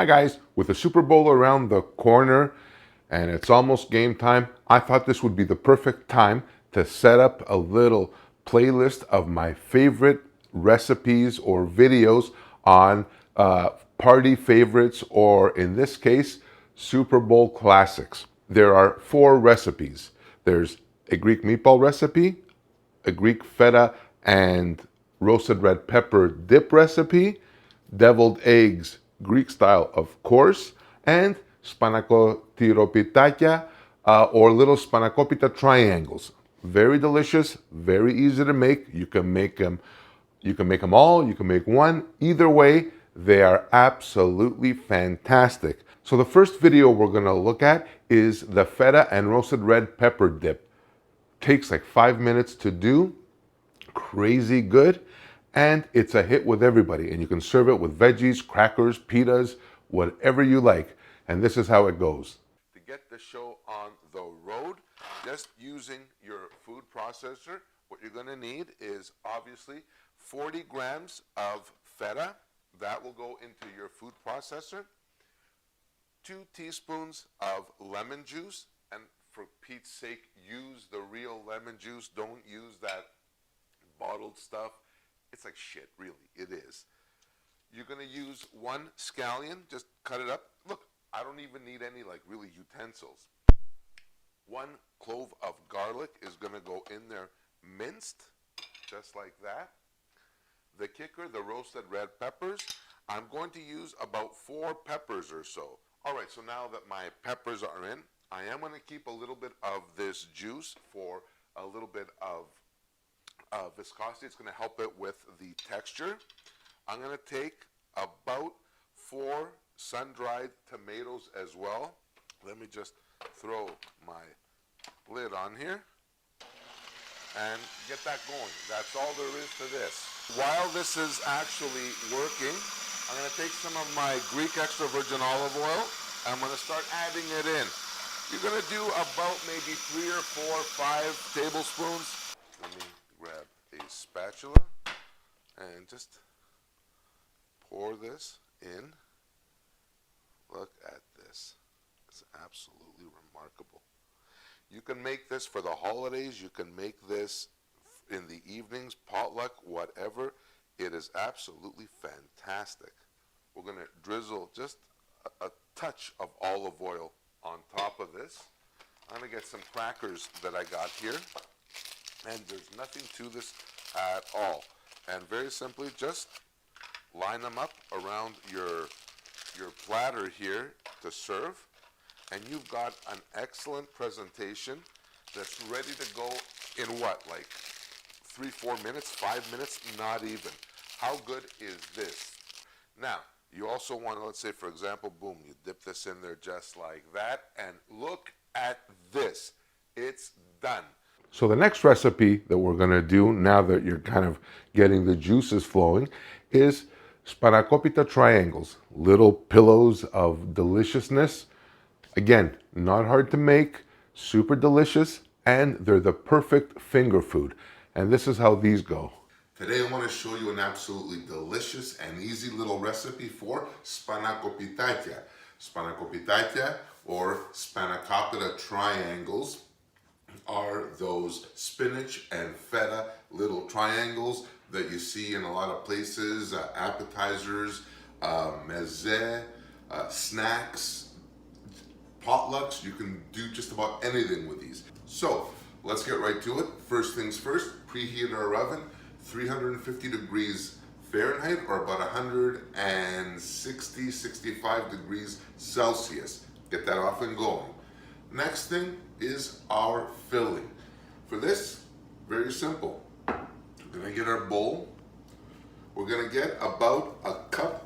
Hi guys, with the Super Bowl around the corner and it's almost game time, I thought this would be the perfect time to set up a little playlist of my favorite recipes or videos on party favorites, or in this case, Super Bowl classics. There are 4 recipes. There's a Greek meatball recipe, a Greek feta and roasted red pepper dip recipe, deviled eggs, Greek style, of course, and Spanakopita, or little Spanakopita triangles. Very delicious, very easy to make. You can make them all, you can make one. Either way, they are absolutely fantastic. So the first video we're gonna look at is the feta and roasted red pepper dip. Takes like 5 minutes to do, crazy good, and it's a hit with everybody. And you can serve it with veggies, crackers, pitas, whatever you like. And this is how it goes. To get the show on the road, just using your food processor, what you're gonna need is obviously 40 grams of feta. That will go into your food processor. 2 teaspoons of lemon juice, and for Pete's sake, use the real lemon juice. Don't use that bottled stuff. It's like shit, really, it is. You're gonna use 1 scallion, just cut it up. Look, I don't even need any like really utensils. 1 clove of garlic is gonna go in there minced, just like that. The kicker, the roasted red peppers. I'm going to use about 4 peppers or so. All right, so now that my peppers are in, I am going to keep a little bit of this juice for a little bit of viscosity. It's going to help it with the texture. I'm going to take about 4 sun-dried tomatoes as well. Let me just throw my lid on here and get that going. That's all there is to this. While this is actually working, I'm going to take some of my Greek extra virgin olive oil. I'm going to start adding it in. You're going to do about maybe 3 or 4 or 5 tablespoons. Let me grab a spatula and just pour this in. Look at this. It's absolutely remarkable. You can make this for the holidays. You can make this in the evenings, potluck, whatever. It is absolutely fantastic. We're going to drizzle just a touch of olive oil on top of this. I'm going to get some crackers that I got here. And there's nothing to this at all. And very simply, just line them up around your platter here to serve. And you've got an excellent presentation that's ready to go in what, like 3-4 minutes, 5 minutes, not even. How good is this? Now, you also want to, let's say, for example, boom, you dip this in there just like that, and look at this. It's done. So the next recipe that we're going to do, now that you're kind of getting the juices flowing, is Spanakopita triangles, little pillows of deliciousness. Again, not hard to make, super delicious, and they're the perfect finger food. And this is how these go. Today I want to show you an absolutely delicious and easy little recipe for Spanakopita. Spanakopita, or Spanakopita triangles, are those spinach and feta little triangles that you see in a lot of places, appetizers, meze, snacks, potlucks. You can do just about anything with these. So let's get right to it. First things first, preheat our oven, 350 degrees Fahrenheit, or about 160-65 degrees Celsius. Get that off and going. Next thing is our filling. For this, very simple. We're gonna get our bowl. We're gonna get about 1.5 cups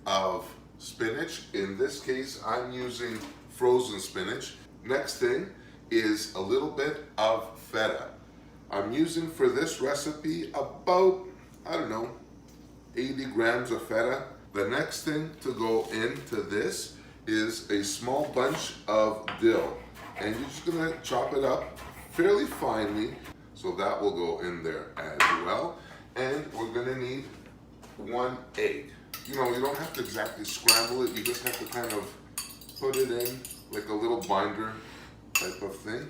of spinach. In this case, I'm using frozen spinach. Next thing is a little bit of feta. I'm using for this recipe about, 80 grams of feta. The next thing to go into this is a small bunch of dill. And you're just gonna chop it up fairly finely. So that will go in there as well. And we're gonna need 1 egg. you know, you don't have to exactly scramble it. You just have to kind of put it in like a little binder type of thing.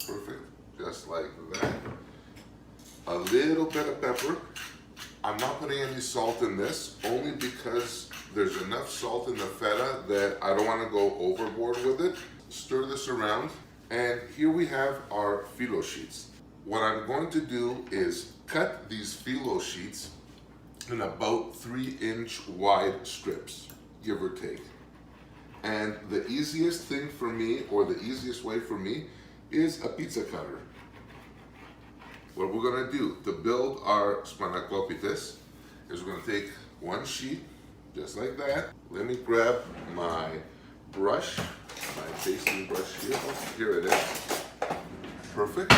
Perfect, just like that. A little bit of pepper. I'm not putting any salt in this, only because there's enough salt in the feta that I don't want to go overboard with it. Stir this around, and here we have our phyllo sheets. What I'm going to do is cut these phyllo sheets in about 3-inch wide strips, give or take. And the easiest thing for me, or the easiest way for me, is a pizza cutter. What we're gonna do to build our Spanakopitas is we're gonna take one sheet, just like that. Let me grab my brush, my basting brush here. Oh, here it is. Perfect.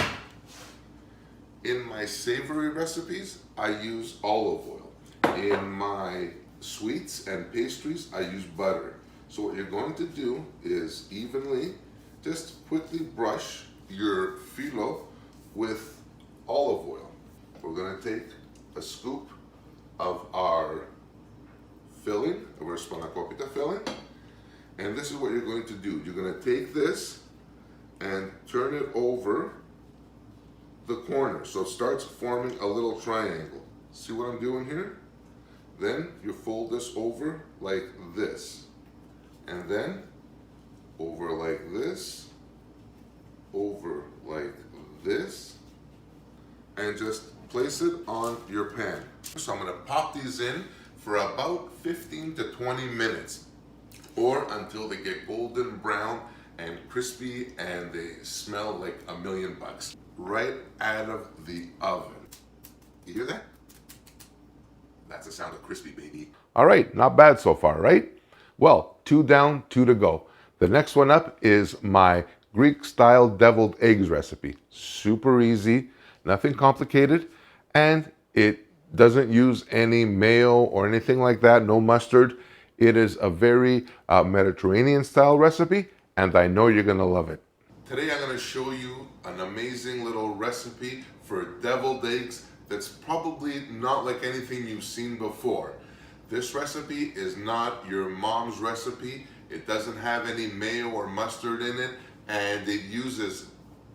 In my savory recipes, I use olive oil. In my sweets and pastries, I use butter. So what you're going to do is evenly, just quickly brush your phyllo with olive oil. We're going to take a scoop of our filling, of our Spanakopita filling, and this is what you're going to do. You're going to take this and turn it over the corner so it starts forming a little triangle. See what I'm doing here? Then you fold this over like this, and then over like this, over like this, and just place it on your pan. So I'm gonna pop these in for about 15 to 20 minutes, or until they get golden brown and crispy and they smell like $1,000,000 right out of the oven. You hear that? That's the sound of crispy, baby. All right, not bad so far, right? Well, 2 down, 2 to go. The next one up is my Greek-style deviled eggs recipe. Super easy, nothing complicated, and it doesn't use any mayo or anything like that, no mustard. It is a very Mediterranean-style recipe, and I know you're gonna love it. Today I'm gonna show you an amazing little recipe for deviled eggs that's probably not like anything you've seen before. This recipe is not your mom's recipe. It doesn't have any mayo or mustard in it, and it uses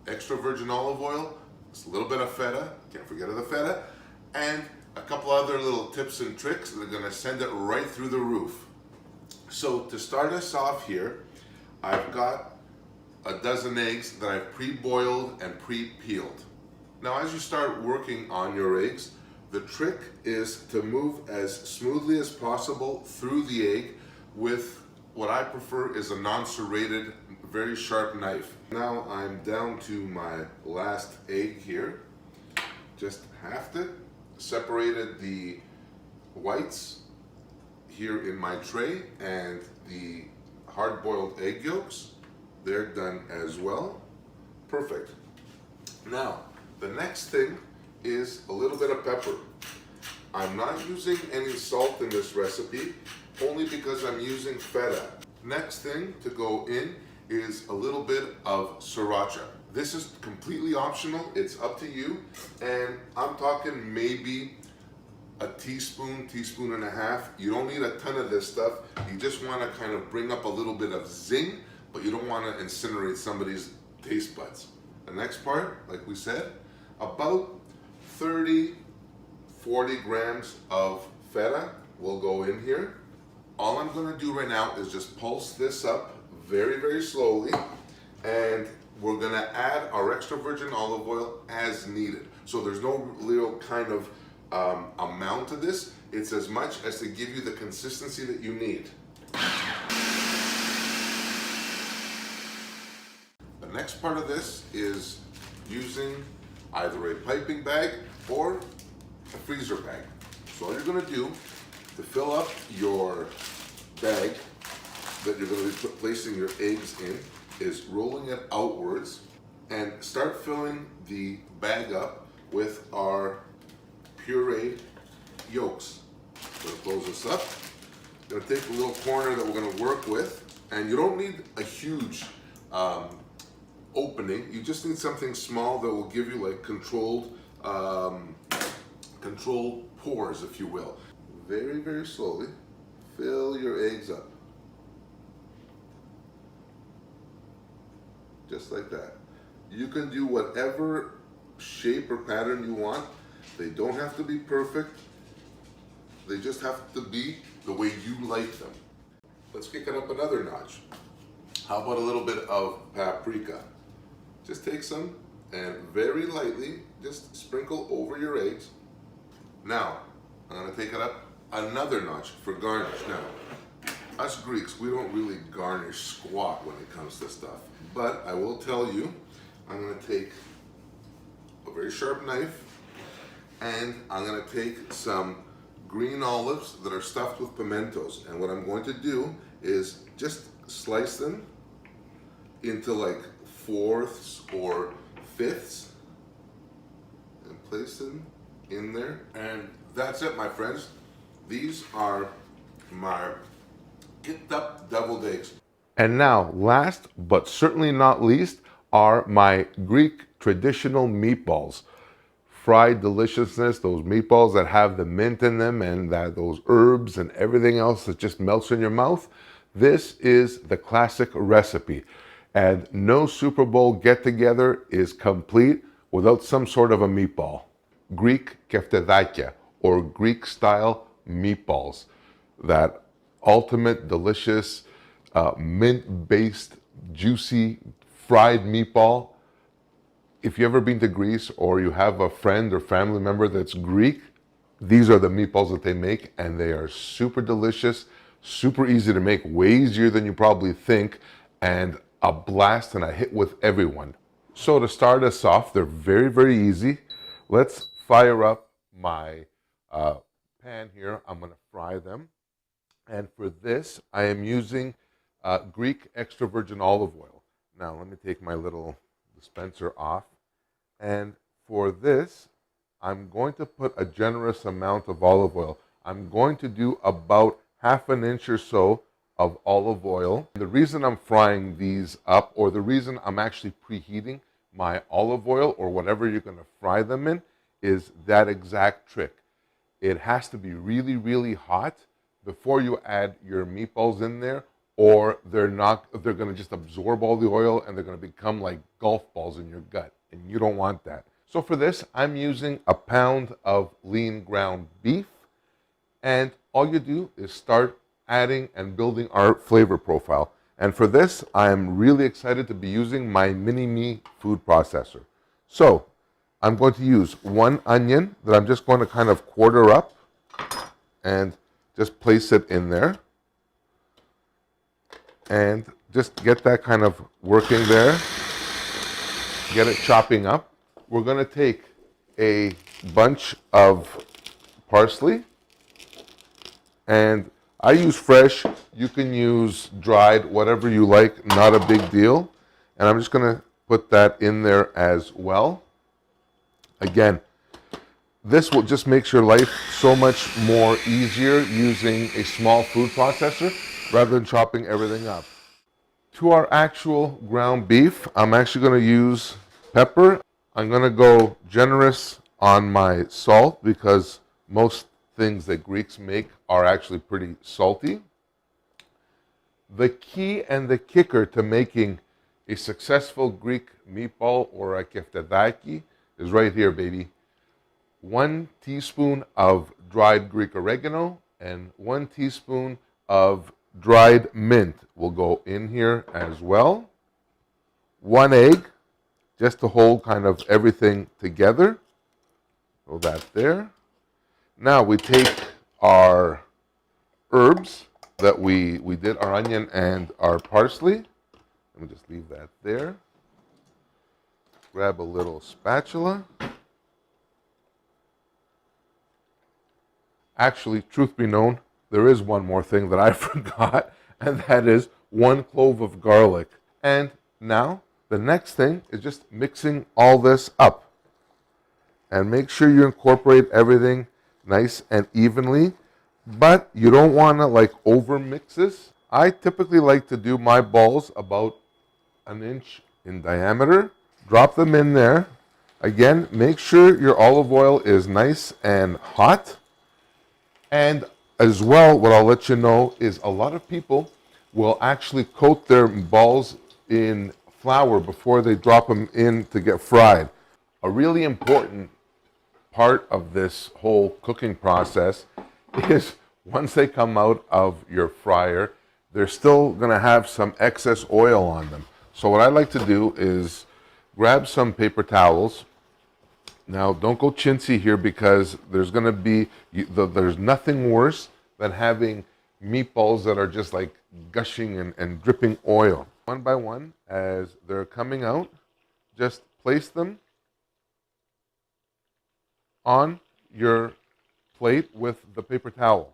extra virgin olive oil, a little bit of feta, can't forget the feta, and a couple other little tips and tricks that are gonna send it right through the roof. So to start us off here, I've got a dozen eggs that I've pre-boiled and pre-peeled. Now as you start working on your eggs, the trick is to move as smoothly as possible through the egg with what I prefer is a non-serrated, very sharp knife. Now I'm down to my last egg here. Just halved it, separated the whites here in my tray and the hard-boiled egg yolks. They're done as well. Perfect. Now, the next thing is a little bit of pepper. I'm not using any salt in this recipe, only because I'm using feta. Next thing to go in is a little bit of sriracha. This is completely optional, it's up to you, and I'm talking maybe a teaspoon, teaspoon and a half. You don't need a ton of this stuff. You just want to kind of bring up a little bit of zing, but you don't want to incinerate somebody's taste buds. The next part, like we said, about 30, 40 grams of feta will go in here. All I'm going to do right now is just pulse this up very, very slowly, and we're going to add our extra virgin olive oil as needed. So there's no real kind of amount to this. It's as much as to give you the consistency that you need. The next part of this is using either a piping bag or a freezer bag. So all you're going to do to fill up your bag that you're going to be placing your eggs in is rolling it outwards and start filling the bag up with our pureed yolks. We're going to close this up. We're going to take the little corner that we're going to work with, and you don't need a huge opening. You just need something small that will give you like controlled pores, if you will. Very, very slowly. fill your eggs up. Just like that. You can do whatever shape or pattern you want. They don't have to be perfect. They just have to be the way you like them. Let's kick it up another notch. How about a little bit of paprika? Just take some and very lightly just sprinkle over your eggs. Now, I'm gonna take it up another notch for garnish. Now, us Greeks, we don't really garnish squat when it comes to stuff. But I will tell you, I'm gonna take a very sharp knife and I'm gonna take some green olives that are stuffed with pimentos. And what I'm going to do is just slice them into like fourths or fifths and place them in there. And that's it, my friends. These are my kicked up deviled eggs. And now, last but certainly not least, are my Greek traditional meatballs. Fried deliciousness, those meatballs that have the mint in them and those herbs and everything else that just melts in your mouth. This is the classic recipe. And no Super Bowl get-together is complete without some sort of a meatball. Greek keftedakia, or Greek-style meatballs. That ultimate, delicious, mint-based, juicy, fried meatball. If you've ever been to Greece or you have a friend or family member that's Greek, these are the meatballs that they make, and they are super delicious, super easy to make, way easier than you probably think, and a blast and a hit with everyone. So to start us off, they're very, very easy. Let's fire up my pan here. I'm gonna fry them. And for this, I am using Greek extra virgin olive oil. Now, let me take my little dispenser off. And for this, I'm going to put a generous amount of olive oil. I'm going to do about ½ an inch or so of olive oil. The reason I'm frying these up, or the reason I'm actually preheating my olive oil or whatever you're going to fry them in, is that exact trick. It has to be really, really hot before you add your meatballs in there, or they're going to just absorb all the oil and they're going to become like golf balls in your gut, and you don't want that. So for this, I'm using a pound of lean ground beef, and all you do is start adding and building our flavor profile. And for this, I'm really excited to be using my Mini-Me food processor. So I'm going to use 1 onion that I'm just going to kind of quarter up and just place it in there. And just get that kind of working there. Get it chopping up. We're going to take a bunch of parsley. And I use fresh. You can use dried, whatever you like, not a big deal. And I'm just going to put that in there as well. Again, this will just make your life so much more easier using a small food processor rather than chopping everything up. To our actual ground beef, I'm actually going to use pepper. I'm going to go generous on my salt because most things that Greeks make are actually pretty salty. The key and the kicker to making a successful Greek meatball or a keftedaki is right here, baby. 1 teaspoon of dried Greek oregano and 1 teaspoon of dried mint will go in here as well. 1 egg, just to hold kind of everything together. Throw that there. Now we take our herbs that we did, our onion and our parsley. Let me just leave that there. Grab a little spatula. Actually, truth be known, there is one more thing that I forgot, and that is 1 clove of garlic. And now, the next thing is just mixing all this up. And make sure you incorporate everything nice and evenly, but you don't want to like over mix this. I typically like to do my balls about 1 inch in diameter. Drop them in there. Again, make sure your olive oil is nice and hot. And as well, what I'll let you know is a lot of people will actually coat their balls in flour before they drop them in to get fried. A really important part of this whole cooking process is once they come out of your fryer, they're still going to have some excess oil on them. So what I like to do is grab some paper towels. Now, don't go chintzy here because there's going to be, there's nothing worse than having meatballs that are just like gushing and dripping oil. One by one, as they're coming out, just place them on your plate with the paper towel.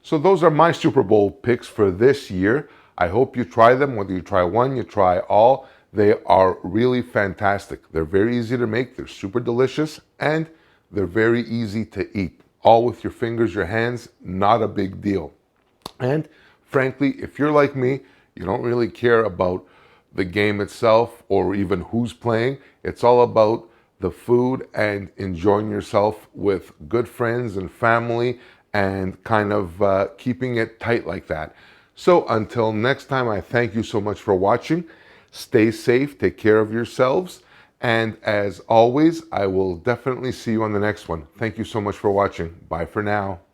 So those are my Super Bowl picks for this year. I hope you try them, whether you try one, you try all. They are really fantastic. They're very easy to make, they're super delicious, and they're very easy to eat. All with your fingers, your hands, not a big deal. And frankly, if you're like me, you don't really care about the game itself or even who's playing. It's all about the food and enjoying yourself with good friends and family and kind of keeping it tight like that. So until next time, I thank you so much for watching. Stay safe, take care of yourselves, and as always, I will definitely see you on the next one. Thank you so much for watching. Bye for now.